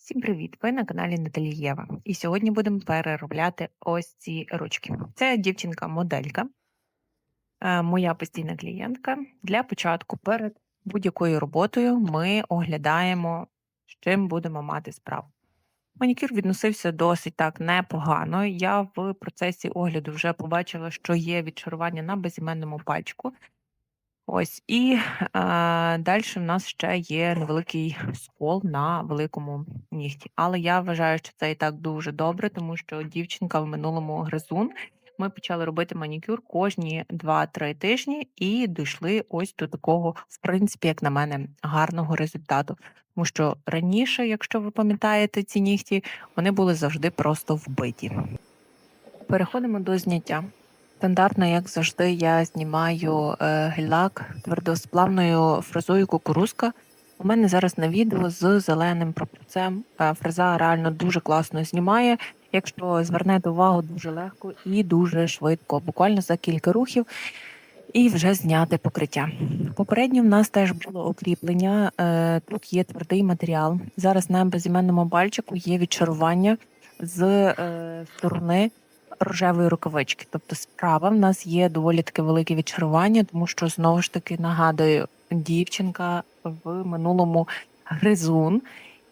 Всім привіт! Ви на каналі Наталієва. І сьогодні будемо переробляти ось ці ручки. Це дівчинка-моделька, моя постійна клієнтка. Для початку перед будь-якою роботою ми оглядаємо, з чим будемо мати справу. Манікюр відносився досить так непогано. Я в процесі огляду вже побачила, що є відшарування на безіменному пальчику. Ось, і далі в нас ще є невеликий скол на великому нігті. Але я вважаю, що це і так дуже добре, тому що дівчинка в минулому гризун. Ми почали робити манікюр кожні 2-3 тижні і дійшли ось до такого, в принципі, як на мене, гарного результату. Тому що раніше, якщо ви пам'ятаєте ці нігті, вони були завжди просто вбиті. Переходимо до зняття. Стандартно, як завжди, я знімаю гель-лак твердосплавною фрезою кукурузка. У мене зараз на відео з зеленим пропорцем. Фреза реально дуже класно знімає. Якщо звернете увагу, дуже легко і дуже швидко, буквально за кілька рухів, і вже зняти покриття. Попередньо в нас теж було окріплення. Тут є твердий матеріал. Зараз на безіменному пальчику є відшарування з сторони рожевої рукавички. Тобто справа в нас є доволі таке велике відшарування, тому що, знову ж таки, нагадую, дівчинка в минулому гризун,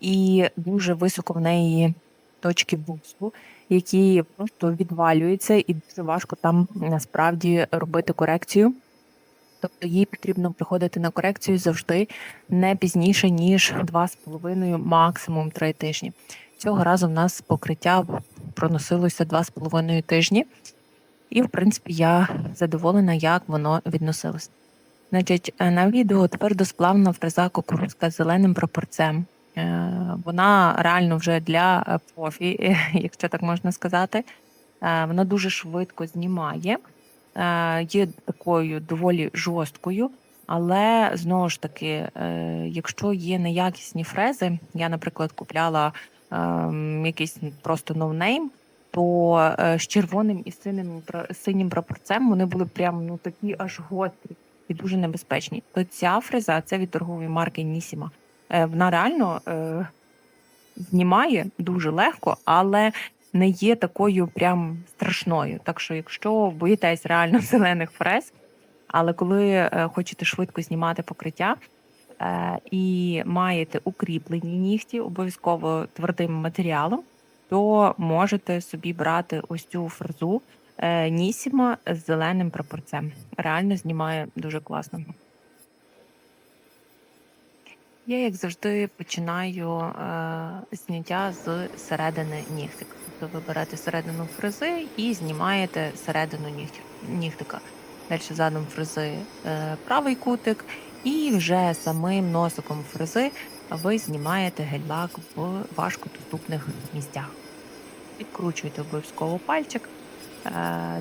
і дуже високо в неї точки бусу, які просто відвалюються, і дуже важко там насправді робити корекцію. Тобто їй потрібно приходити на корекцію завжди не пізніше, ніж 2,5, максимум 3 тижні. Цього разу в нас покриття проносилося 2,5 тижні. І, в принципі, я задоволена, як воно відносилось. Значить, на відео твердосплавна фреза кукурузка з зеленим пропорцем. Вона реально вже для профі, якщо так можна сказати. Вона дуже швидко знімає, є такою доволі жорсткою, але, знову ж таки, якщо є неякісні фрези, я, наприклад, купляла якийсь просто ноунейм, то з червоним і синім прапорцем вони були прям такі аж гострі і дуже небезпечні. То ця фреза, це від торгової марки Нісіма. Вона реально знімає дуже легко, але не є такою прям страшною. Так що, якщо боїтесь реально зелених фрез, але коли хочете швидко знімати покриття і маєте укріплені нігті, обов'язково твердим матеріалом, то можете собі брати ось цю фрезу Нісіма з зеленим прапорцем. Реально знімає дуже класно. Я, як завжди, починаю зняття з середини нігтика. Тобто ви берете середину фрези і знімаєте середину нігтика. Далі задом фрези правий кутик, і вже самим носиком фрези ви знімаєте гель-лак в важкодоступних місцях. Відкручуєте обов'язково пальчик.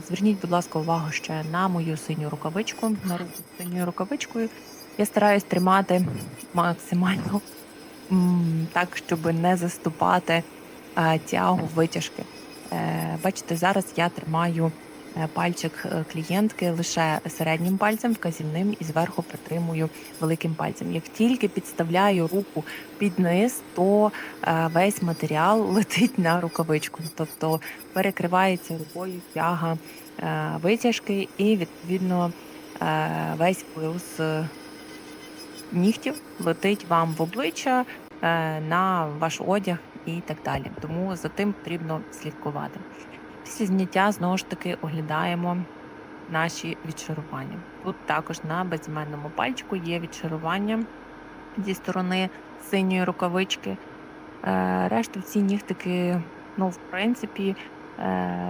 Зверніть, будь ласка, увагу ще на мою синю рукавичку. На руку з синьою рукавичкою я стараюсь тримати максимально так, щоб не заступати тягу витяжки. Бачите, зараз я тримаю пальчик клієнтки лише середнім пальцем, вказівним, і зверху притримую великим пальцем. Як тільки підставляю руку під низ, то весь матеріал летить на рукавичку. Тобто перекривається рукою тяга витяжки, і, відповідно, весь пил з нігтів летить вам в обличчя, на ваш одяг і так далі. Тому за тим потрібно слідкувати. Після зняття, знову ж таки, оглядаємо наші відшарування. Тут також на безіменному пальчику є відшарування зі сторони синьої рукавички. Решта ці нігтики, в принципі,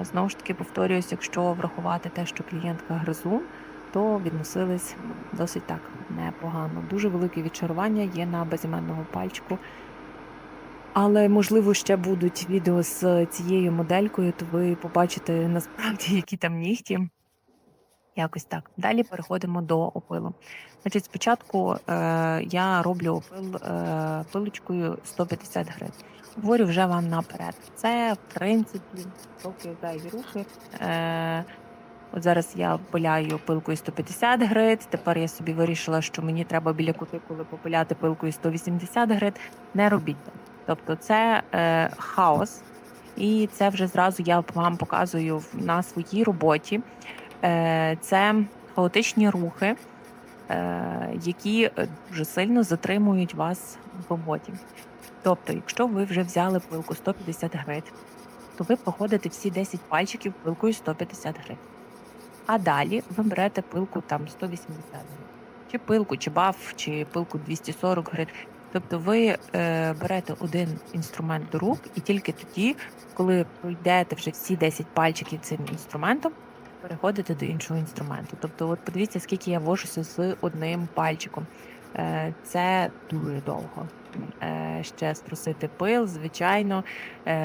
знову ж таки, повторююсь, якщо врахувати те, що клієнтка гризун, то відносились досить так непогано. Дуже велике відшарування є на безіменному пальчику. Але, можливо, ще будуть відео з цією моделькою, то ви побачите насправді, які там нігті. Якось так. Далі переходимо до опилу. Значить, спочатку я роблю опил пилочкою 150 гривень. Говорю вже вам наперед. Це, в принципі, трохи зайві рухи. От зараз я пиляю пилкою 150 грит, тепер я собі вирішила, що мені треба біля кутикули попиляти пилкою 180 грит. Не робіть так. Тобто це хаос, і це вже зразу я вам показую на своїй роботі. Це хаотичні рухи, які дуже сильно затримують вас в роботі. Тобто, якщо ви вже взяли пилку 150 гривень, то ви проходите всі 10 пальчиків пилкою 150 гривень. А далі ви берете пилку там 180 гривень. Чи пилку, чи баф, чи пилку 240 гривень. Тобто ви берете один інструмент до рук, і тільки тоді, коли пройдете вже всі 10 пальчиків цим інструментом, переходите до іншого інструменту. Тобто, от подивіться, скільки я вожуся з одним пальчиком. Це дуже довго. Ще струсити пил, звичайно,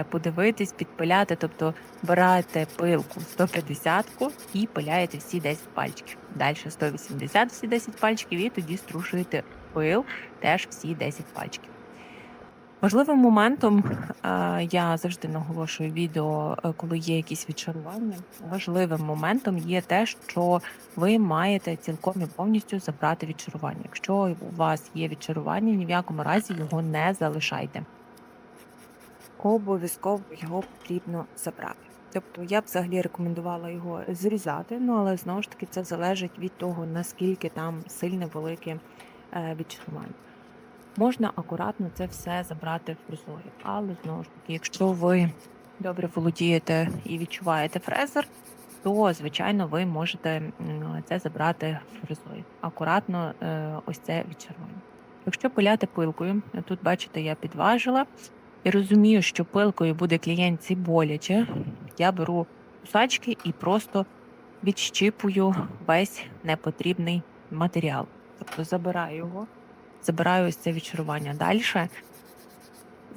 подивитись, підпиляти. Тобто берете пилку 150-ку і пиляєте всі 10 пальчиків. Далі 180 всі 10 пальчиків, і тоді струшуєте пил теж всі 10 пальчиків. Важливим моментом, я завжди наголошую відео, коли є якісь відчарування, важливим моментом є те, що ви маєте цілком і повністю забрати відчарування. Якщо у вас є відчарування, ні в якому разі його не залишайте. Обов'язково його потрібно забрати. Тобто я б взагалі рекомендувала його зрізати, але знову ж таки це залежить від того, наскільки там сильне велике відчарування. Можна акуратно це все забрати в фрезою, але знову ж таки, якщо ви добре володієте і відчуваєте фрезер, то, звичайно, ви можете це забрати фрезою. Акуратно ось це відчарування. Якщо пиляти пилкою, тут, бачите, я підважила, і розумію, що пилкою буде клієнтці боляче, я беру кусачки і просто відщіпую весь непотрібний матеріал. Тобто забираю його. Забираю ось це відчарування. Далі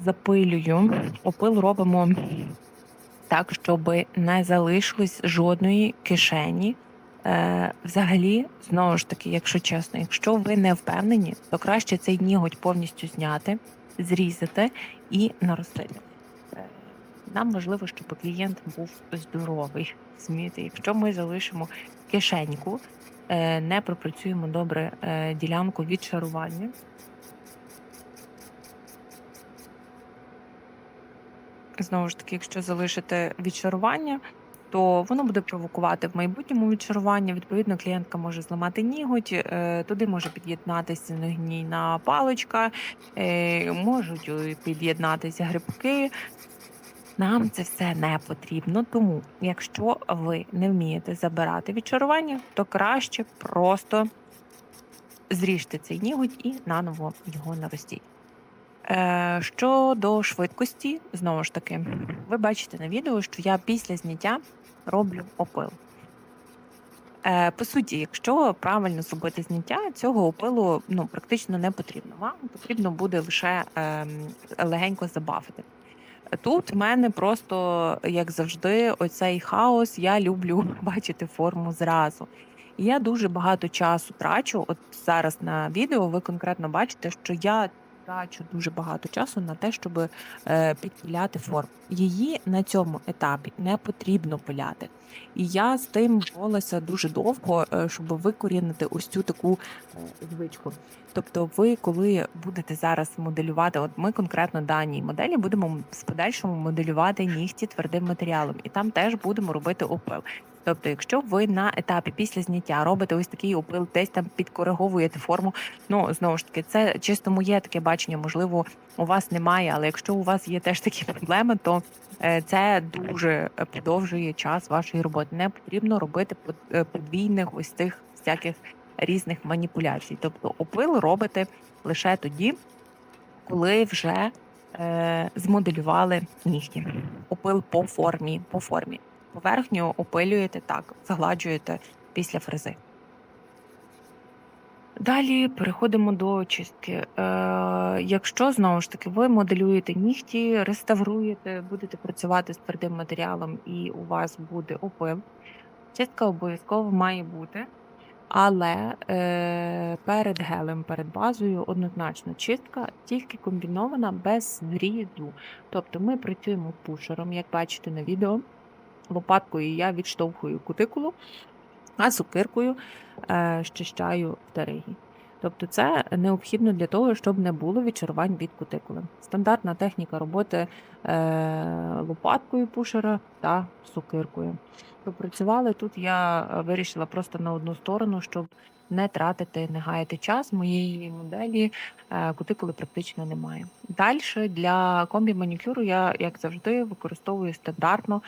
запилюю. Опил робимо так, щоб не залишилось жодної кишені. Взагалі, знову ж таки, якщо чесно, якщо ви не впевнені, то краще цей ніготь повністю зняти, зрізати і наростити. Нам важливо, щоб клієнт був здоровий. Розумієте? Якщо ми залишимо кишеньку, не пропрацюємо добре ділянку відчарування. Знову ж таки, якщо залишити відчарування, то воно буде провокувати в майбутньому відчарування. Відповідно, клієнтка може зламати ніготь, туди може під'єднатися гнійна паличка, можуть під'єднатися грибки. Нам це все не потрібно, тому якщо ви не вмієте забирати відчарування, то краще просто зріжте цей ніготь і наново його наростіть. Щодо швидкості, знову ж таки, ви бачите на відео, що я після зняття роблю опил. По суті, якщо правильно зробити зняття, цього опилу практично не потрібно. Вам потрібно буде лише легенько забафити. Тут в мене просто, як завжди, оцей хаос, я люблю бачити форму зразу. І я дуже багато часу трачу, от зараз на відео ви конкретно бачите, що я трачу дуже багато часу на те, щоб підпиляти форму. Її на цьому етапі не потрібно пиляти. І я з тим боролася дуже довго, щоб викорінити ось цю таку звичку. Тобто ви, коли будете зараз моделювати, от ми конкретно даній моделі будемо в подальшому моделювати нігті твердим матеріалом, і там теж будемо робити опил. Тобто, якщо ви на етапі після зняття робите ось такий опил, десь там підкориговуєте форму, знову ж таки, це чисто моє таке бачення, можливо, у вас немає, але якщо у вас є теж такі проблеми, то це дуже подовжує час вашої роботи. Не потрібно робити подвійних ось цих всяких різних маніпуляцій. Тобто опил робите лише тоді, коли вже змоделювали нігті. Опил по формі. Поверхню опилюєте так, загладжуєте після фрези. Далі переходимо до чистки. Якщо, знову ж таки, ви моделюєте нігті, реставруєте, будете працювати з твердим матеріалом і у вас буде опил, чистка обов'язково має бути. Але перед гелем, перед базою однозначно чистка, тільки комбінована без зрізу. Тобто ми працюємо пушером, як бачите на відео. Лопаткою я відштовхую кутикулу, а сокиркою щищаю втериги. Тобто це необхідно для того, щоб не було відшарувань від кутикули. Стандартна техніка роботи лопаткою пушера та сокиркою. Попрацювали тут, я вирішила просто на одну сторону, щоб не тратити, не гаяти час. Моєї моделі кутикули практично немає. Далі для комбі-манікюру я, як завжди, використовую стандартно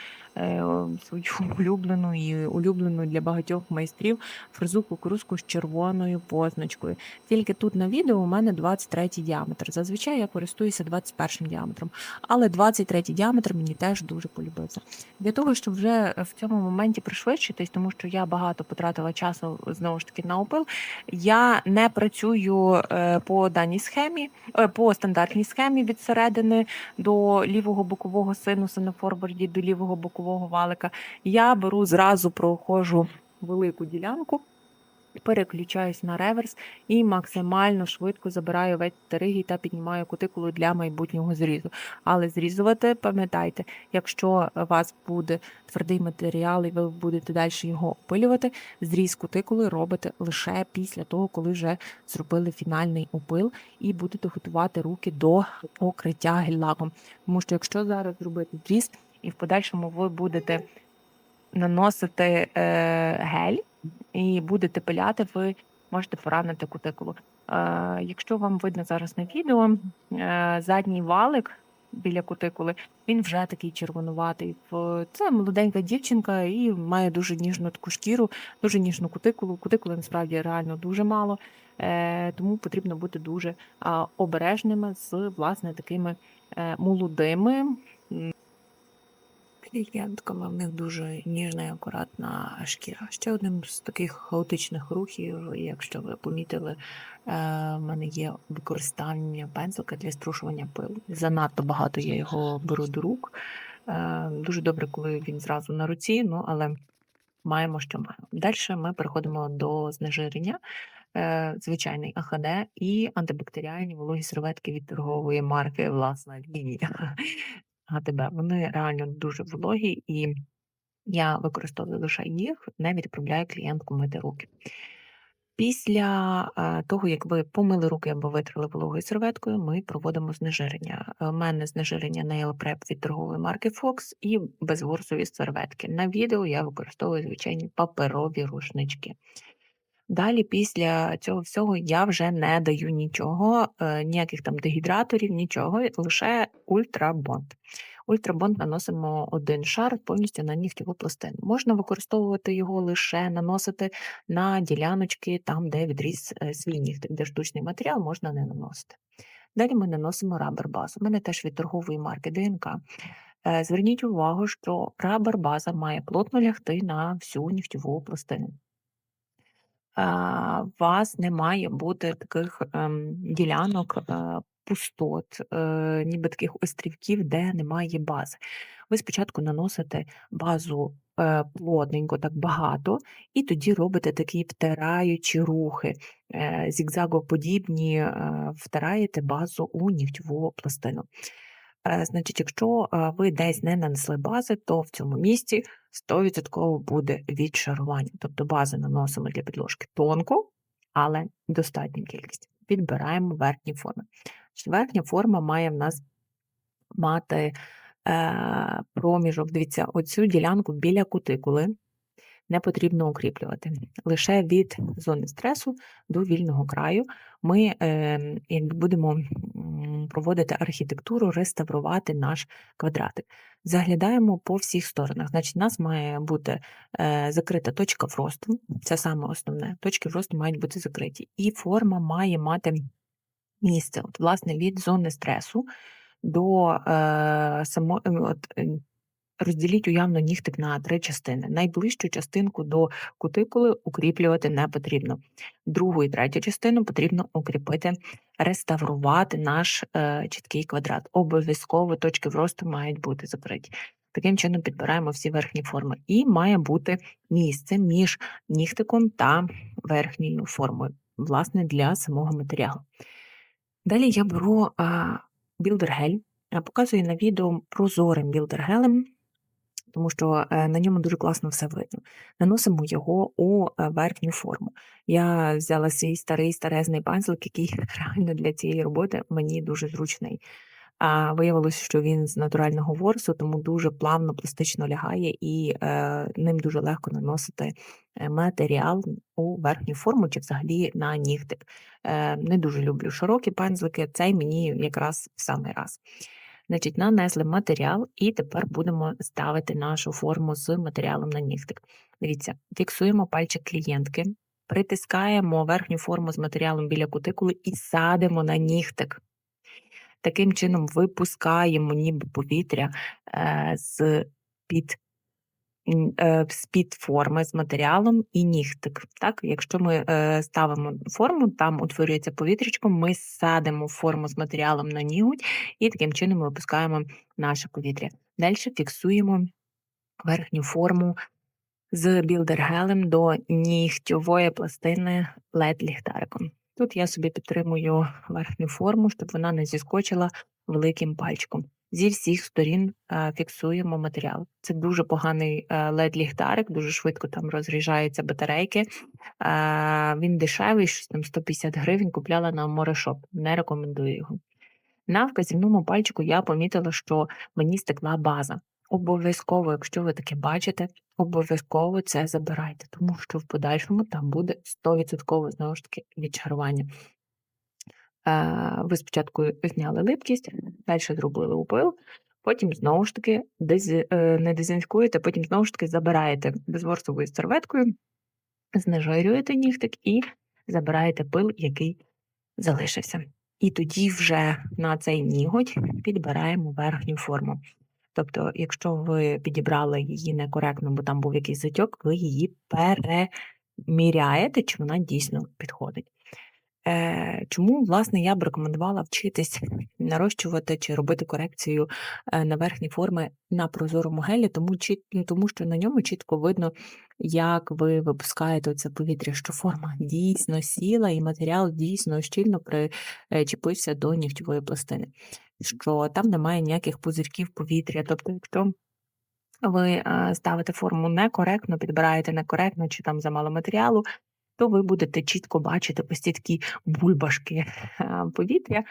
свою улюблену і улюблену для багатьох майстрів фрезу кукурузку з червоною позначкою. Тільки тут на відео у мене 23 діаметр. Зазвичай я користуюся 21 діаметром, але 23 діаметр мені теж дуже полюбився. Для того, щоб вже в цьому моменті пришвидшитись, тому що я багато потратила часу знову ж таки на опил, я не працюю по даній схемі, по стандартній схемі від середини до лівого бокового синуса на форварді, до лівого бокового валика. Я беру зразу проходжу велику ділянку, переключаюсь на реверс і максимально швидко забираю весь стеригій та піднімаю кутикулу для майбутнього зрізу. Але зрізувати, пам'ятайте, якщо у вас буде твердий матеріал і ви будете далі його опилювати, зріз кутикули робите лише після того, коли вже зробили фінальний опил і будете готувати руки до покриття гель-лаком. Тому що якщо зараз зробити зріз і в подальшому ви будете наносити гель, і будете пиляти, ви можете поранити кутикулу. Якщо вам видно зараз на відео, задній валик біля кутикули, він вже такий червонуватий. Це молоденька дівчинка і має дуже ніжну таку шкіру, дуже ніжну кутикулу. Кутикули насправді реально дуже мало, тому потрібно бути дуже обережними з, власне, такими молодими клієнтками. В них дуже ніжна і акуратна шкіра. Ще одним з таких хаотичних рухів, якщо ви помітили, в мене є використання пензлика для струшування пилу. Занадто багато я його беру до рук. Дуже добре, коли він зразу на руці, ну але маємо, що маємо. Далі ми переходимо до знежирення. Звичайний АХД і антибактеріальні вологі серветки від торгової марки «Власна лінія». ГТБ. Вони реально дуже вологі, і я використовую лише їх, не відправляю клієнтку мити руки. Після того, як ви помили руки або витерли вологою серветкою, ми проводимо знежирення. У мене знежирення Nail Prep від торгової марки Fox і безворсові серветки. На відео я використовую звичайні паперові рушнички. Далі, після цього всього, я вже не даю нічого, ніяких там дегідраторів, нічого, лише ультрабонд. Ультрабонд наносимо один шар повністю на нігтєву пластину. Можна використовувати його лише наносити на діляночки, там, де відріз свій нігтик, де штучний матеріал, можна не наносити. Далі ми наносимо рабер-базу. У мене теж від торгової марки ДНК. Зверніть увагу, що рабер-база має плотно лягти на всю нігтєву пластину. У вас не має бути таких ділянок, пустот, ніби таких острівків, де немає бази. Ви спочатку наносите базу плотненько, так багато, і тоді робите такі втираючі рухи, зігзагоподібні, втираєте базу у нігтєву пластину. Значить, якщо ви десь не нанесли бази, то в цьому місці 100% буде відшарування. Тобто бази наносимо для підложки тонку, але достатню кількість. Підбираємо верхні форми. Верхня форма має в нас мати проміжок. Дивіться, оцю ділянку біля кутикули не потрібно укріплювати. Лише від зони стресу до вільного краю ми будемо проводити архітектуру, реставрувати наш квадратик. Заглядаємо по всіх сторонах. Значить, у нас має бути закрита точка фросту, це саме основне. Точки фросту мають бути закриті. І форма має мати місце, от, власне, від зони стресу до розділіть уявно нігтик на 3 частини. Найближчу частинку до кутикули укріплювати не потрібно. Другу і третю частину потрібно укріпити, реставрувати наш чіткий квадрат. Обов'язково точки вросту мають бути закриті. Таким чином підбираємо всі верхні форми. І має бути місце між нігтиком та верхньою формою, власне, для самого матеріалу. Далі я беру білдер-гель, показую на відео прозорим білдер-гелем, тому що на ньому дуже класно все видно. Наносимо його у верхню форму. Я взяла свій старий старезний пензлик, який реально для цієї роботи мені дуже зручний. А виявилось, що він з натурального ворсу, тому дуже плавно, пластично лягає і ним дуже легко наносити матеріал у верхню форму чи взагалі на нігтик. Не дуже люблю широкі пензлики, цей мені якраз в самий раз. Значить, нанесли матеріал і тепер будемо ставити нашу форму з матеріалом на нігтик. Дивіться, фіксуємо пальчик клієнтки, притискаємо верхню форму з матеріалом біля кутикули і садимо на нігтик. Таким чином випускаємо ніби повітря з-під форми з матеріалом і нігтик. Так? Якщо ми ставимо форму, там утворюється повітрячко, ми садимо форму з матеріалом на ніготь і таким чином випускаємо наше повітря. Далі фіксуємо верхню форму з білдергелем до нігтьової пластини LED-ліхтариком. Тут я собі підтримую верхню форму, щоб вона не зіскочила великим пальчиком. Зі всіх сторін фіксуємо матеріал. Це дуже поганий LED-ліхтарик, дуже швидко там розряджаються батарейки. Він дешевий, щось там 150 гривень, купляла на Морешоп. Не рекомендую його. На вказівному пальчику я помітила, що мені стекла база. Обов'язково, якщо ви таке бачите, обов'язково це забирайте, тому що в подальшому там буде 100% знову ж таки відчарування. Ви спочатку зняли липкість, далі зробили упил, потім знову ж таки не дезінфікуєте, потім знову ж таки забираєте безворсовою серветкою, знежирюєте нігтик і забираєте пил, який залишився. І тоді вже на цей ніготь підбираємо верхню форму. Тобто, якщо ви підібрали її некоректно, бо там був якийсь затьок, ви її переміряєте, чи вона дійсно підходить. Чому, власне, я б рекомендувала вчитись нарощувати чи робити корекцію на верхні форми на прозорому гелі, тому що на ньому чітко видно, як ви випускаєте це повітря, що форма дійсно сіла і матеріал дійсно щільно причепився до нігтєвої пластини, що там немає ніяких пузирьків повітря. Тобто, якщо ви ставите форму некоректно, підбираєте некоректно чи там замало матеріалу, то ви будете чітко бачити ось ці такі бульбашки повітря,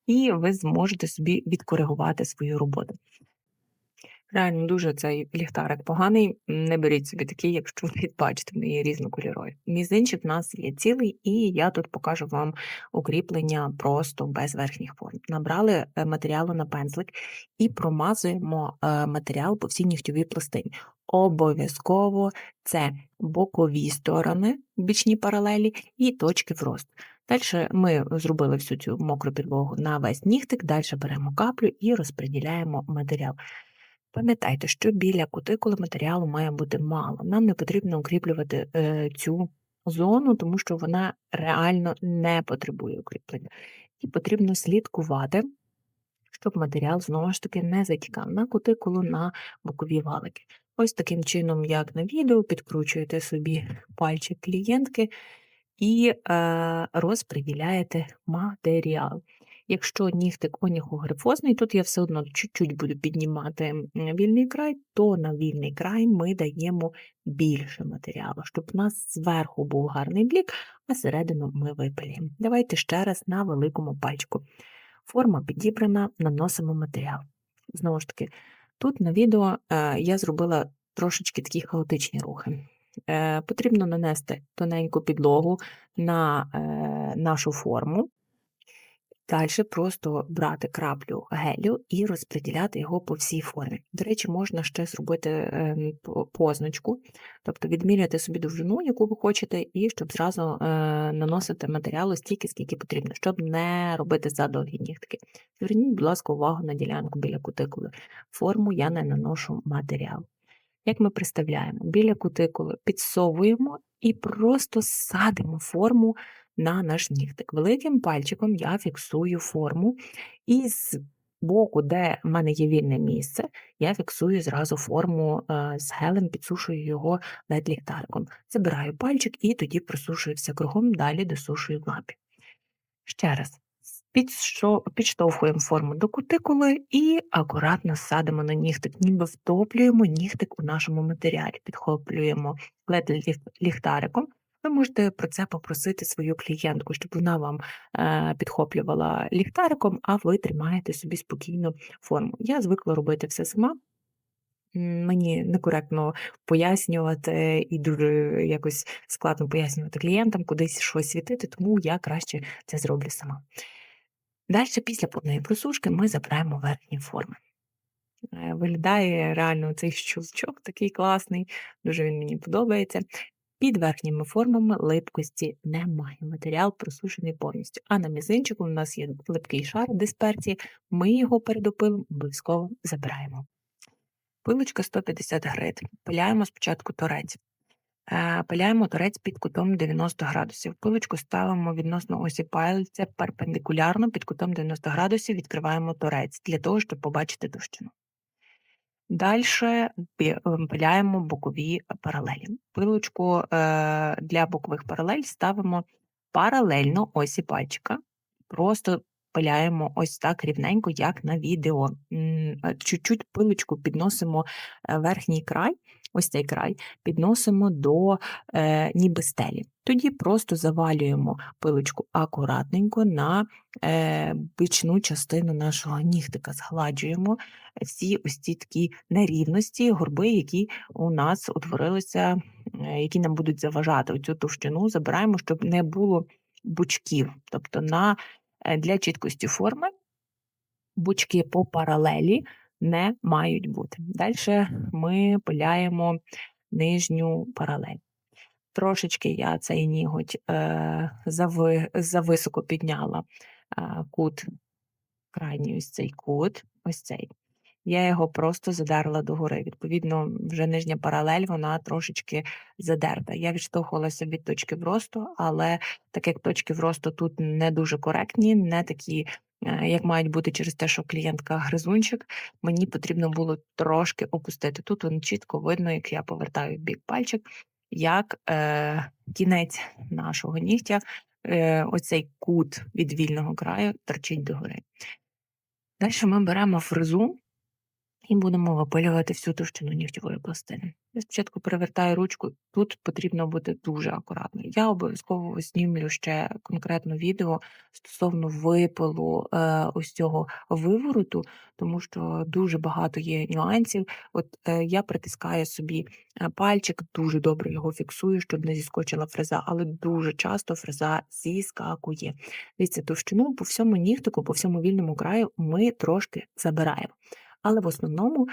і ви зможете собі відкоригувати свою роботу. Реально дуже цей ліхтарик поганий, не беріть собі такий, якщо ви бачите, вони є різнокольорові. Мізинчик в нас є цілий, і я тут покажу вам укріплення просто без верхніх форм. Набрали матеріалу на пензлик і промазуємо матеріал по всій нігтьовій пластині. Обов'язково це бокові сторони, бічні паралелі і точки вросту. Далі ми зробили всю цю мокру підлогу на весь нігтик, далі беремо каплю і розподіляємо матеріал. Пам'ятайте, що біля кутикули матеріалу має бути мало. Нам не потрібно укріплювати цю зону, тому що вона реально не потребує укріплення. І потрібно слідкувати, щоб матеріал, знову ж таки, не затікав на кутикулу, на бокові валики. Ось таким чином, як на відео, підкручуєте собі пальчик клієнтки і розподіляєте матеріал. Якщо нігтик онігогрифозний, тут я все одно чуть-чуть буду піднімати вільний край, то на вільний край ми даємо більше матеріалу, щоб у нас зверху був гарний блік, а середину ми випилюємо. Давайте ще раз на великому пальчику. Форма підібрана, наносимо матеріал. Знову ж таки, тут на відео я зробила трошечки такі хаотичні рухи. Потрібно нанести тоненьку підлогу на нашу форму. Далі просто брати краплю гелю і розподіляти його по всій формі. До речі, можна ще зробити позначку, тобто відміряти собі довжину, яку ви хочете, і щоб зразу наносити матеріалу стільки, скільки потрібно, щоб не робити задовгі нігтики. Зверніть, будь ласка, увагу на ділянку біля кутикули. Форму я не наношу матеріал. Як ми представляємо? Біля кутикули підсовуємо і просто садимо форму на наш нігтик. Великим пальчиком я фіксую форму і з боку, де в мене є вільне місце, я фіксую зразу форму з гелем, підсушую його LED-ліхтариком. Забираю пальчик і тоді просушую все кругом, далі досушую в лампі. Ще раз, Підштовхуємо форму до кутикули і акуратно садимо на нігтик, ніби втоплюємо нігтик у нашому матеріалі, підхоплюємо ліхтариком. Ви можете про це попросити свою клієнтку, щоб вона вам підхоплювала ліхтариком, а ви тримаєте собі спокійно форму. Я звикла робити все сама. Мені некоректно пояснювати і дуже якось складно пояснювати клієнтам, кудись щось світити, тому я краще це зроблю сама. Дальше, після повної просушки, ми забираємо верхні форми. Виглядає реально цей щелчок такий класний, дуже він мені подобається. Під верхніми формами липкості немає, матеріал просушений повністю. А на мізинчику у нас є липкий шар дисперсії, ми його перед опилом обов'язково забираємо. Пилочка 150 грит. Пиляємо спочатку торець. Пиляємо торець під кутом 90 градусів. Пилочку ставимо відносно осі пальця перпендикулярно під кутом 90 градусів, відкриваємо торець для того, щоб побачити товщину. Далі пиляємо бокові паралелі. Пилочку для бокових паралель ставимо паралельно осі пальчика. Просто пиляємо ось так рівненько, як на відео. Чуть-чуть пилочку підносимо верхній край, ось цей край, підносимо до ніби стелі. Тоді просто завалюємо пилочку акуратненько на бічну частину нашого нігтика, згладжуємо всі ось ці такі нерівності, горби, які у нас утворилися, які нам будуть заважати. Оцю товщину забираємо, щоб не було бучків. Тобто для чіткості форми бучки по паралелі не мають бути. Далі ми пиляємо нижню паралель. Трошечки я цей ніготь зависоко підняла кут, крайній ось цей кут, ось цей. Я його просто задерла догори. Відповідно, вже нижня паралель, вона трошечки задерта. Я відштовхувалася від точки вросту, але так як точки вросту тут не дуже коректні, не такі, як мають бути через те, що клієнтка гризунчик, мені потрібно було трошки опустити. Тут воно чітко видно, як я повертаю в бік пальчик, як кінець нашого нігтя, оцей кут від вільного краю торчить догори. Далі ми беремо фрезу і будемо випилювати всю товщину нігтєвої пластини. Я спочатку перевертаю ручку, тут потрібно бути дуже акуратно. Я обов'язково знімлю ще конкретно відео стосовно випилу ось цього вивороту, тому що дуже багато є нюансів. От я притискаю собі пальчик, дуже добре його фіксую, щоб не зіскочила фреза, але дуже часто фреза зіскакує. Дивіться, товщину по всьому нігтику, по всьому вільному краю ми трошки забираємо. Але в основному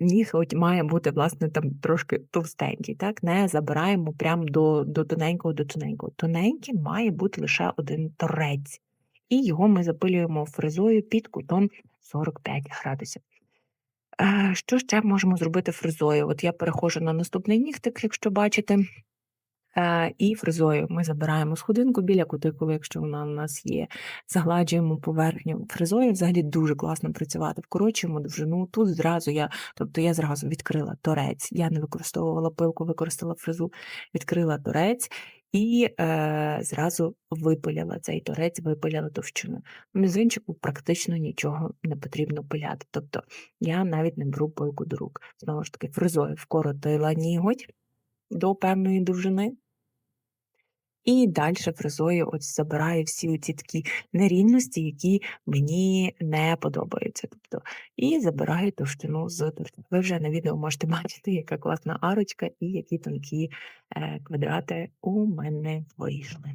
ніготь має бути, власне, там трошки товстенький, так? Не забираємо прямо до тоненького, до тоненького. Тоненький має бути лише один торець. І його ми запилюємо фрезою під кутом 45 градусів. Що ще можемо зробити фрезою? От я переходжу на наступний нігтик, якщо бачите. І фрезою ми забираємо сходинку біля кутикули, якщо вона у нас є, загладжуємо поверхню. Фрезою взагалі дуже класно працювати, вкорочуємо довжину. Тут я зразу відкрила торець, я не використовувала пилку, використала фрезу, відкрила торець і зразу випиляла цей торець, випиляла товщину. Мізинчику практично нічого не потрібно пиляти, тобто я навіть не беру пилку до рук. Знову ж таки, фрезою вкоротила ніготь до певної довжини. І далі фрезою забираю всі ці такі нерівності, які мені не подобаються. І забираю товщину з торця. Ви вже на відео можете бачити, яка класна арочка і які тонкі квадрати у мене вийшли.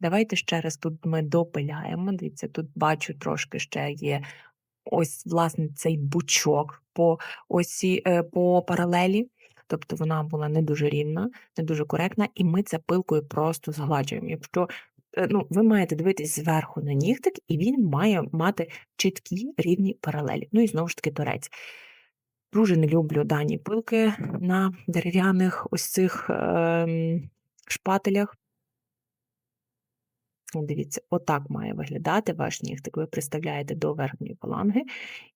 Давайте ще раз тут ми допиляємо. Дивіться, тут бачу трошки ще є ось, власне, цей бучок по паралелі. Тобто вона була не дуже рівна, не дуже коректна, і ми це пилкою просто згладжуємо. Якщо ви маєте дивитись зверху на нігтик, і він має мати чіткі рівні паралелі. Ну і знову ж таки торець. Дуже не люблю дані пилки на дерев'яних ось цих шпателях. Дивіться, отак має виглядати ваш нігтик. Ви приставляєте до верхньої фаланги,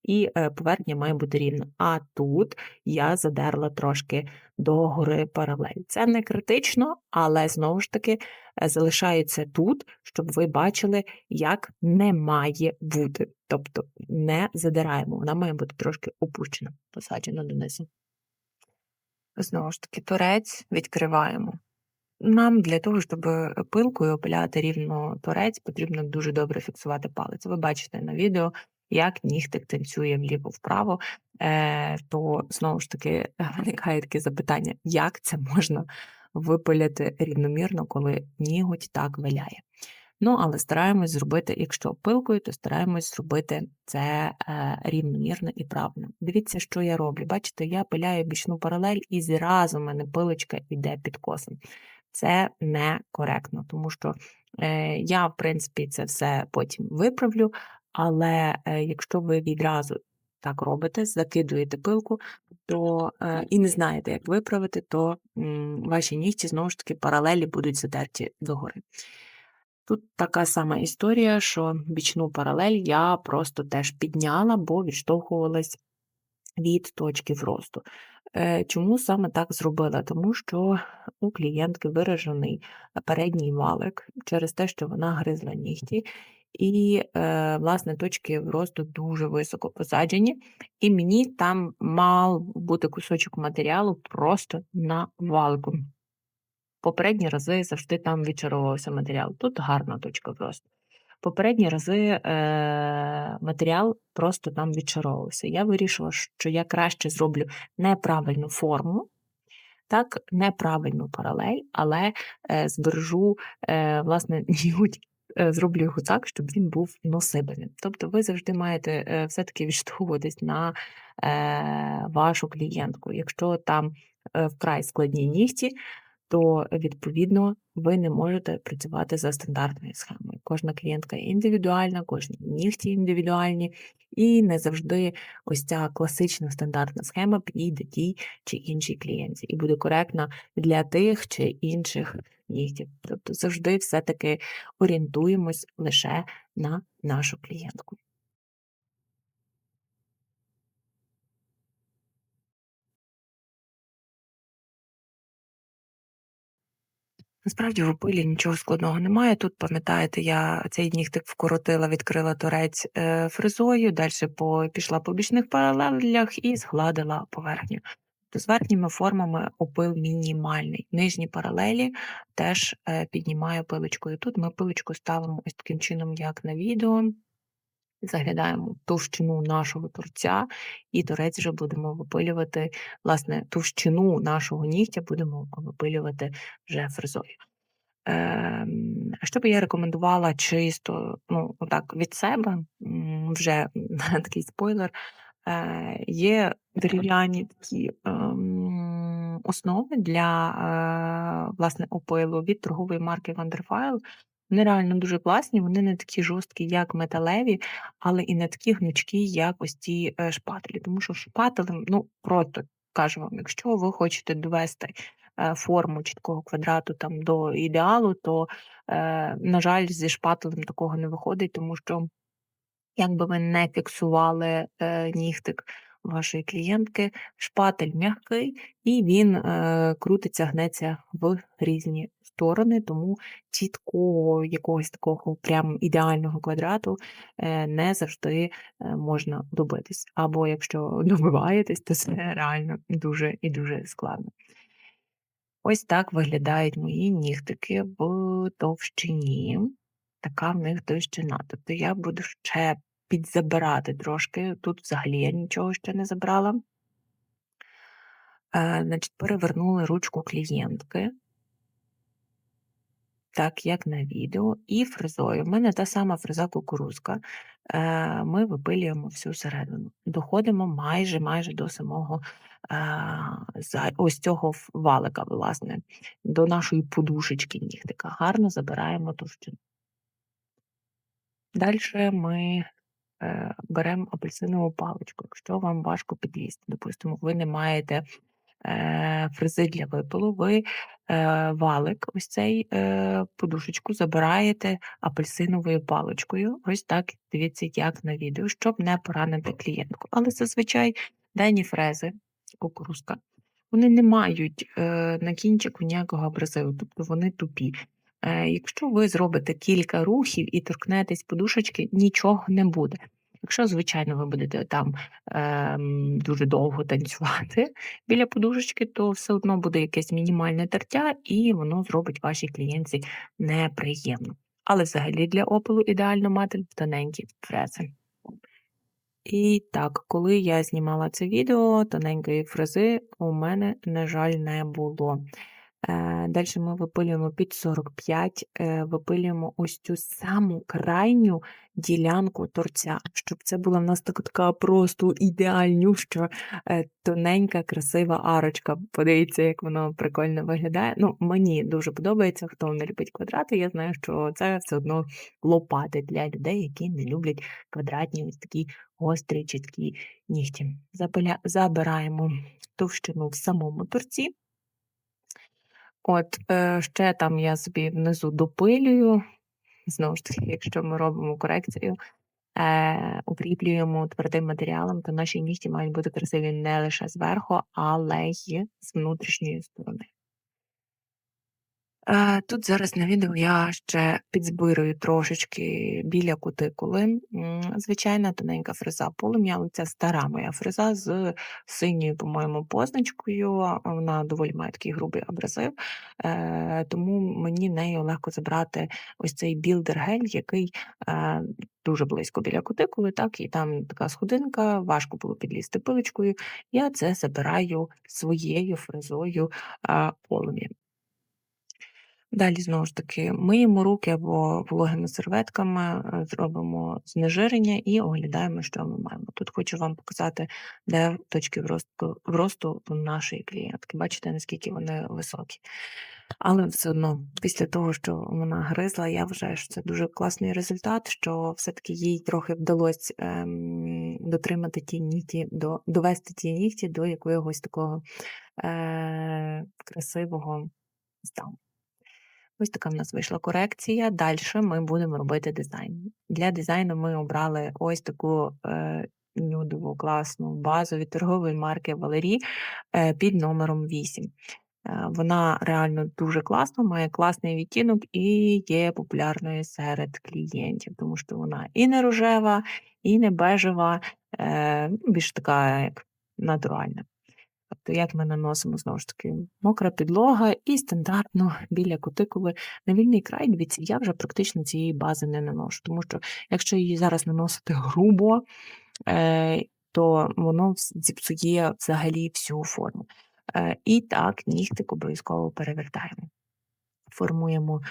і поверхня має бути рівна. А тут я задерла трошки догори паралель. Це не критично, але знову ж таки залишається тут, щоб ви бачили, як не має бути. Тобто не задираємо, вона має бути трошки опущена, посаджена донизу. Знову ж таки, торець відкриваємо. Нам для того, щоб пилкою опиляти рівно торець, потрібно дуже добре фіксувати палець. Ви бачите на відео, як нігтик танцює вліво-вправо, то знову ж таки виникає таке запитання, як це можна випиляти рівномірно, коли ніготь так виляє. Ну, але стараємось зробити, якщо пилкою, то стараємось зробити це рівномірно і правильно. Дивіться, що я роблю. Бачите, я пиляю бічну паралель і зразу в мене пилочка йде під косом. Це некоректно, тому що я, в принципі, це все потім виправлю, але якщо ви відразу так робите, закидуєте пилку, то і не знаєте, як виправити, то ваші нігті, знову ж таки, паралелі будуть задерті догори. Тут така сама історія, що бічну паралель я просто теж підняла, бо відштовхувалась від точки зросту. Чому саме так зробила? Тому що у клієнтки виражений передній валик через те, що вона гризла нігті, і, власне, точки росту дуже високо посаджені, і мені там мав бути кусочок матеріалу просто на валику. Попередні рази завжди там відчаровувався матеріал. Тут гарна точка зросту. Попередні рази матеріал просто там відчаровувався. Я вирішила, що я краще зроблю неправильну форму, так, неправильну паралель, але збережу, власне, ніготь, зроблю його так, щоб він був носибельним. Тобто ви завжди маєте все-таки відштовхуватись на вашу клієнтку. Якщо там вкрай складні нігті, то, відповідно, ви не можете працювати за стандартною схемою. Кожна клієнтка індивідуальна, кожні нігті індивідуальні, і не завжди ось ця класична стандартна схема підійде тій чи іншій клієнтці і буде коректна для тих чи інших нігтів. Тобто завжди все-таки орієнтуємось лише на нашу клієнтку. Насправді в опилі нічого складного немає. Тут, пам'ятаєте, я цей нігтик вкоротила, відкрила торець фрезою, далі пішла по бічних паралелях і згладила поверхню. То з верхніми формами опил мінімальний. Нижні паралелі теж піднімаю пилочкою. Тут ми пилочку ставимо ось таким чином, як на відео. Заглядаємо в товщину нашого торця, і торець вже будемо випилювати, власне, товщину нашого нігтя будемо випилювати вже фрезою. Що би я рекомендувала чисто, ну, отак від себе, вже такий спойлер, є дерев'яні такі основи для власне опилу від торгової марки Wonderfile. Вони реально дуже класні, вони не такі жорсткі, як металеві, але і не такі гнучкі, як ось ці шпателі. Тому що шпателем, ну, просто кажу вам, якщо ви хочете довести форму чіткого квадрату там до ідеалу, то, на жаль, зі шпателем такого не виходить, тому що як би ви не фіксували нігтик вашої клієнтки, шпатель м'який і він крутиться, гнеться в різні сторони, тому чіткого якогось такого прям ідеального квадрату не завжди можна добитись. Або якщо добиваєтесь, то це реально дуже і дуже складно. Ось так виглядають мої нігтики в товщині. Така в них товщина. Тобто я буду ще підзабирати трошки. Тут взагалі я нічого ще не забрала. Значить, перевернули ручку клієнтки, так як на відео, і фрезою. У мене та сама фреза кукурузка. Ми випилюємо всю середину. Доходимо майже до самого ось цього валика, власне, до нашої подушечки нігтика. Гарно забираємо товщину. Далі ми беремо апельсинову паличку. Якщо вам важко підлізти, допустимо, ви не маєте фрези для випилу, ви валик, ось цей подушечку забираєте апельсиновою паличкою. Ось так, дивіться, як на відео, щоб не поранити клієнтку. Але зазвичай дані фрези, кукурузка, вони не мають на кінчику ніякого абразиву, тобто вони тупі. Якщо ви зробите кілька рухів і торкнетесь подушечки, нічого не буде. Якщо, звичайно, ви будете там дуже довго танцювати біля подушечки, то все одно буде якесь мінімальне тертя, і воно зробить вашій клієнтці неприємно. Але взагалі для опалу ідеально мати тоненькі фрези. І так, коли я знімала це відео, тоненької фрези у мене, на жаль, не було. Далі ми випилюємо під 45, випилюємо ось цю саму крайню ділянку торця, щоб це була в нас така просто ідеальнюща, тоненька, красива арочка. Подивіться, як воно прикольно виглядає. Ну, мені дуже подобається, хто не любить квадрати, я знаю, що це все одно лопати для людей, які не люблять квадратні ось такі гострі, чіткі нігті. Забираємо товщину в самому торці. От, ще там я собі внизу допилюю, знову ж таки, якщо ми робимо корекцію, укріплюємо твердим матеріалом, то наші нігті мають бути красиві не лише зверху, але й з внутрішньої сторони. Тут зараз на відео я ще підзбирую трошечки біля кутикули. Звичайна тоненька фреза полум'я, але це стара моя фреза з синьою, по-моєму, позначкою. Вона доволі має такий грубий абразив, тому мені нею легко забрати ось цей білдер-гель, який дуже близько біля кутикули, так, і там така сходинка, важко було підлізти пилочкою. Я це забираю своєю фрезою полум'я. Далі, знову ж таки, миємо руки або вологими серветками, зробимо знежирення і оглядаємо, що ми маємо. Тут хочу вам показати, де точки вросту у нашої клієнтки. Бачите, наскільки вони високі. Але все одно, після того, що вона гризла, я вважаю, що це дуже класний результат, що все-таки їй трохи вдалося дотримати ті нігті, довести ті нігті до якогось такого красивого стану. Ось така в нас вийшла корекція. Далі ми будемо робити дизайн. Для дизайну ми обрали ось таку нюдову класну базу від торгової марки Валері під номером 8. Вона реально дуже класна, має класний відтінок і є популярною серед клієнтів, тому що вона і не рожева, і не бежева, більш така як натуральна. Тобто, як ми наносимо, знову ж таки, мокра підлога і стандартно біля кутикули на вільний край, дивіться, я вже практично цієї бази не наношу, тому що якщо її зараз наносити грубо, то воно зіпсує взагалі всю форму. І так, нігтик обов'язково перевертаємо. Формуємо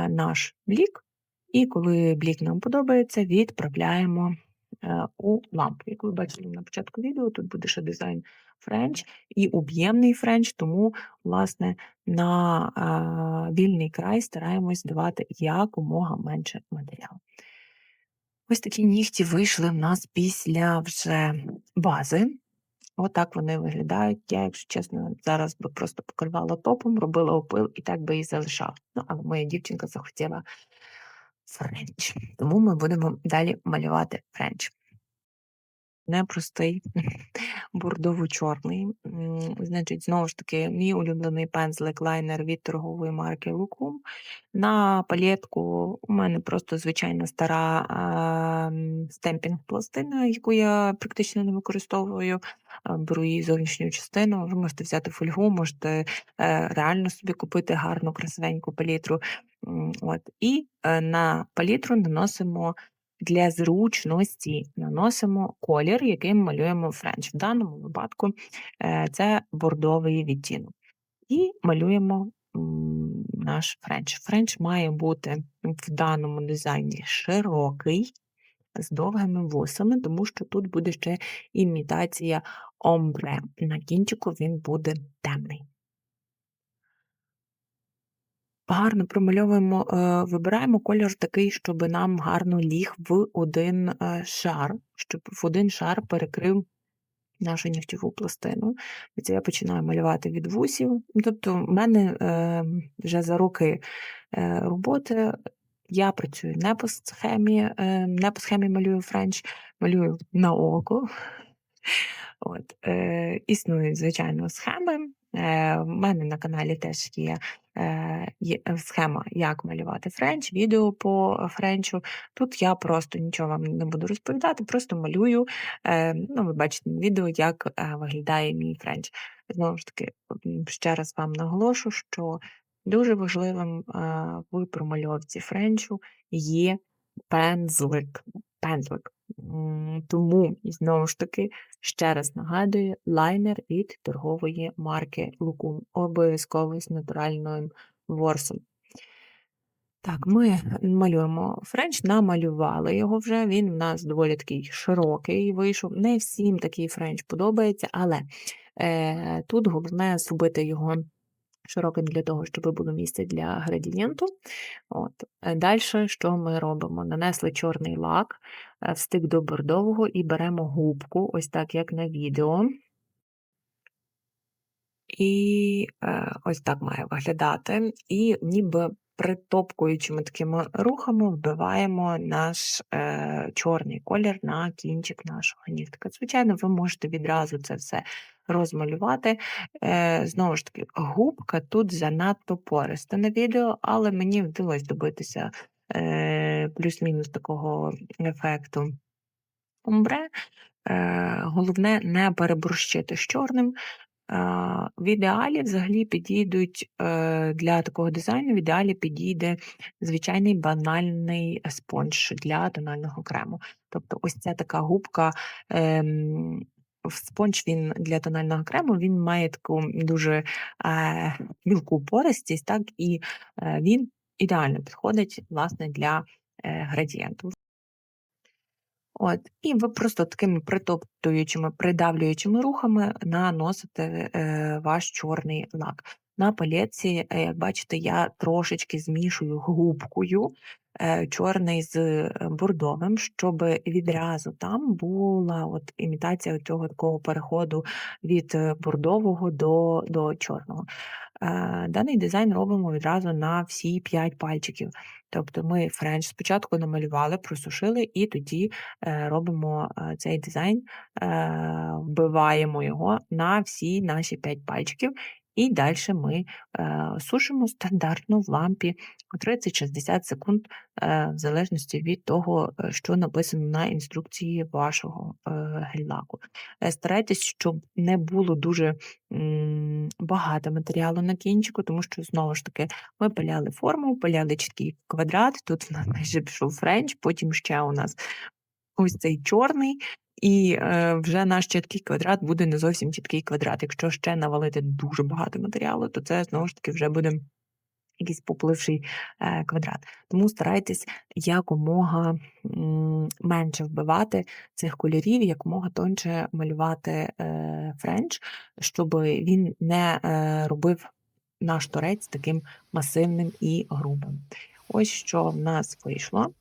наш блік, і коли блік нам подобається, відправляємо у лампу. Як ви бачили на початку відео, тут буде ще дизайн френч і об'ємний френч, тому, власне, на вільний край стараємось давати якомога менше матеріалу. Ось такі нігті вийшли в нас після вже бази. Отак вони виглядають. Я, якщо чесно, зараз би просто покривала топом, робила опил і так би і залишала. Ну, але моя дівчинка захотіла френч. Тому ми будемо далі малювати френч. Непростий, бордово-чорний. Значить, знову ж таки, мій улюблений пензлик-лайнер від торгової марки Lucum. На палетку у мене просто звичайна стара стемпінг-пластина, яку я практично не використовую. Беру її зовнішню частину. Ви можете взяти фольгу, можете реально собі купити гарну, красивеньку палітру. От. І на палітру наносимо для зручності колір, яким малюємо френч. В даному випадку це бордовий відтінок. І малюємо наш френч. Френч має бути в даному дизайні широкий, з довгими вусами, тому що тут буде ще імітація омбре. На кінчику він буде темний. Гарно промальовуємо, вибираємо колір такий, щоб нам гарно ліг в один шар, щоб в один шар перекрив нашу нігтєву пластину. І це я починаю малювати від вусів. Тобто в мене вже за роки роботи я працюю не по схемі малюю френч, малюю на око. Існують, звичайно, схеми. В мене на каналі теж є схема, як малювати френч, відео по френчу. Тут я просто нічого вам не буду розповідати, просто малюю. Ви бачите на відео, як виглядає мій френч. Знову ж таки, ще раз вам наголошу, що дуже важливим в промальовці френчу є пензлик. Тому, знову ж таки, ще раз нагадую, лайнер від торгової марки Лукум. Обов'язково з натуральним ворсом. Так, ми малюємо френч, намалювали його вже, він в нас доволі такий широкий вийшов. Не всім такий френч подобається, але тут головне зробити його широким для того, щоб було місце для градієнту. Далі, що ми робимо? Нанесли чорний лак, встик до бордового і беремо губку, ось так, як на відео. І ось так має виглядати. І ніби притопкуючими такими рухами вбиваємо наш чорний колір на кінчик нашого нігтика. Звичайно, ви можете відразу це все розмалювати. Знову ж таки, губка тут занадто пориста на відео, але мені вдалося добитися плюс-мінус такого ефекту омбре. Головне не переборщити з чорним. В ідеалі взагалі підійдуть для такого дизайну, в ідеалі підійде звичайний банальний спонж для тонального крему. Тобто ось ця така губка, спонж він для тонального крему, він має таку дуже мілку пористість, так, і він ідеально підходить, власне, для градієнту. І ви просто такими притоптуючими, придавлюючими рухами наносите ваш чорний лак. На палетці, як бачите, я трошечки змішую губкою чорний з бордовим, щоб відразу там була імітація цього такого переходу від бордового до чорного. Даний дизайн робимо відразу на всі 5 пальчиків. Тобто ми френч спочатку намалювали, просушили, і тоді робимо цей дизайн, вбиваємо його на всі наші 5 пальчиків, і далі ми сушимо стандартно в лампі 30-60 секунд, в залежності від того, що написано на інструкції вашого гель-лаку. Старайтесь, щоб не було дуже багато матеріалу на кінчику, тому що, знову ж таки, ми пиляли форму, пиляли чіткий квадрат, тут в нас майже пішов френч, потім ще у нас ось цей чорний, і вже наш чіткий квадрат буде не зовсім чіткий квадрат. Якщо ще навалити дуже багато матеріалу, то це, знову ж таки, вже буде якийсь попливший квадрат. Тому старайтесь якомога менше вбивати цих кольорів, якомога тоньше малювати френч, щоб він не робив наш торець таким масивним і грубим. Ось що в нас вийшло.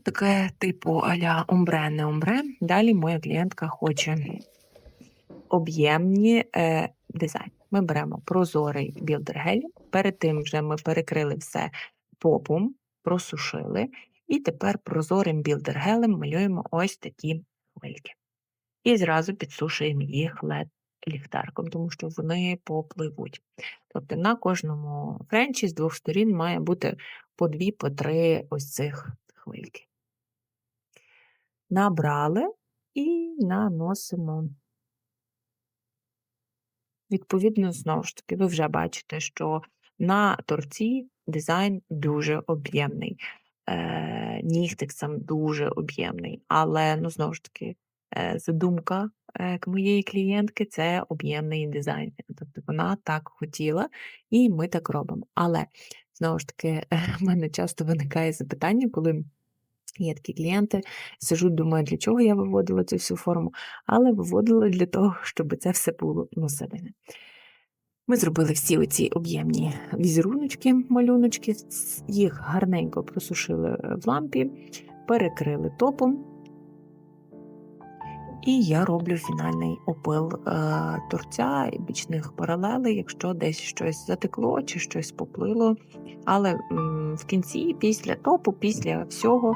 Таке типу а-ля омбре, не омбре. Далі моя клієнтка хоче об'ємні дизайн. Ми беремо прозорий білдер-гель, перед тим вже ми перекрили все попом, просушили, і тепер прозорим білдер-гелем малюємо ось такі хвильки. І зразу підсушуємо їх LED-ліхтарком, тому що вони попливуть. Тобто на кожному френчі з 2 сторін має бути по 2, по 3 ось цих хвильки. Набрали і наносимо. Відповідно, знову ж таки, ви вже бачите, що на торці дизайн дуже об'ємний. Нігтик сам дуже об'ємний, але, знову ж таки, задумка моєї клієнтки – це об'ємний дизайн. Тобто вона так хотіла, і ми так робимо. Але, знову ж таки, в мене часто виникає запитання, коли є такі клієнти, сижу, думаю, для чого я виводила цю всю форму, але виводила для того, щоб це все було насадене. Ми зробили всі оці об'ємні візеруночки, малюночки, їх гарненько просушили в лампі, перекрили топом. І я роблю фінальний опил торця і бічних паралелей, якщо десь щось затекло чи щось поплило. Але в кінці, після топу, після всього,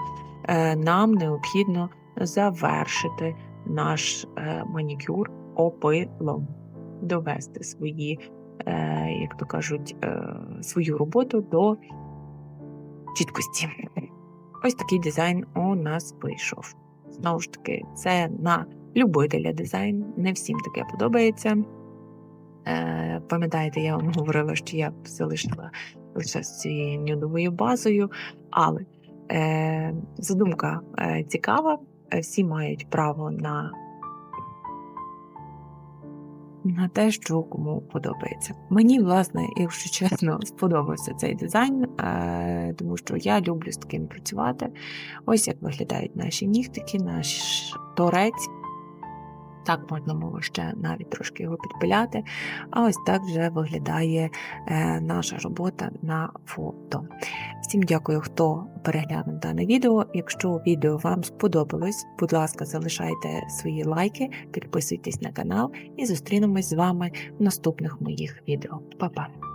нам необхідно завершити наш манікюр опилом, довести свої, як то кажуть, свою роботу до чіткості. Ось такий дизайн у нас вийшов. Знову ж таки, це на любителя дизайн, не всім таке подобається. Пам'ятаєте, я вам говорила, що я залишила лише з цією нюдовою базою, але задумка цікава, всі мають право на те, що кому подобається. Мені, власне, якщо чесно, сподобався цей дизайн, тому що я люблю з таким працювати. Ось як виглядають наші нігтики, наш торець. Так можна було ще навіть трошки його підпиляти. А ось так вже виглядає наша робота на фото. Всім дякую, хто переглянув дане відео. Якщо відео вам сподобалось, будь ласка, залишайте свої лайки, підписуйтесь на канал і зустрінемось з вами в наступних моїх відео. Па-па!